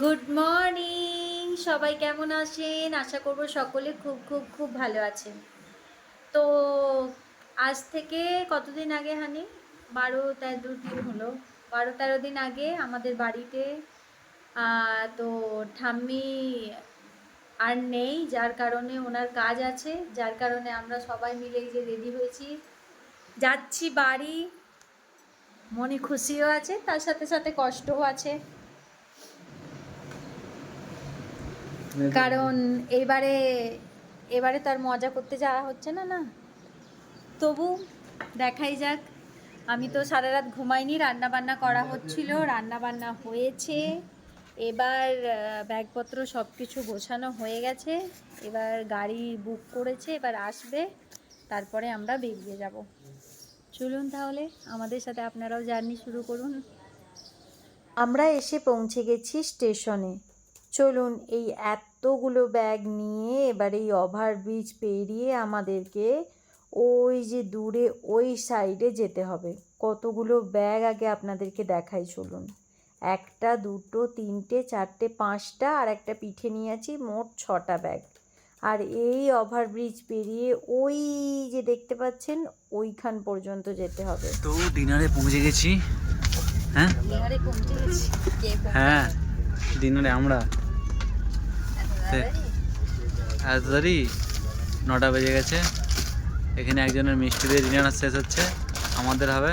Good morning, সবাই কেমন আছেন? আশা করব সকলে খুব খুব খুব ভালো আছেন। তো আজ থেকে কতদিন আগে হানি 12-13 দিন হলো, 12-13 দিন আগে আমাদের বাড়িতে তো ঠাম্মি আর নেই, যার কারণে ওনার কাজ আছে, যার কারণে আমরা সবাই মিলে এই যে রেডি হয়েছি, যাচ্ছি বাড়ি। মনে খুশিও আছে, তার সাথে সাথে কষ্টও আছে, কারণ এবারে এবারে তো আর মজা করতে যাওয়া হচ্ছে না না। তবু দেখাই যাক। আমি তো সারা রাত ঘুমাইনি, রান্না বান্না করা হচ্ছিল, রান্না বান্না হয়েছে। এবার ব্যাগপত্র সব কিছু গোছানো হয়ে গেছে, এবার গাড়ি বুক করেছে, এবার আসবে, তারপরে আমরা বেরিয়ে যাব। চলুন তাহলে আমাদের সাথে আপনারাও জার্নি শুরু করুন। আমরা এসে পৌঁছে গেছি স্টেশনে। চলুন, এই এতগুলো ব্যাগ নিয়ে এবার এই ওভারব্রিজ পেরিয়ে আমাদেরকে ওই যে দূরে ওই সাইডে যেতে হবে। কতগুলো ব্যাগ আগে আপনাদেরকে দেখাই, চলুন। 1, 2, 3, 4, 5টা, আর একটা পিঠে নিয়েছি, মোট 6টা ব্যাগ। আর এই ওভারব্রিজ পেরিয়ে ওই যে দেখতে পাচ্ছেন ওইখান পর্যন্ত যেতে হবে। তো ডিনারে পৌঁছে গেছি। হ্যাঁ ডিনারে পৌঁছে গেছি। হ্যাঁ ডিনারে আমরা এত দেরি, 9টা বেজে গেছে। এখানে একজনের মিষ্টি দিয়ে ডিনার শেষ হচ্ছে, আমাদের হবে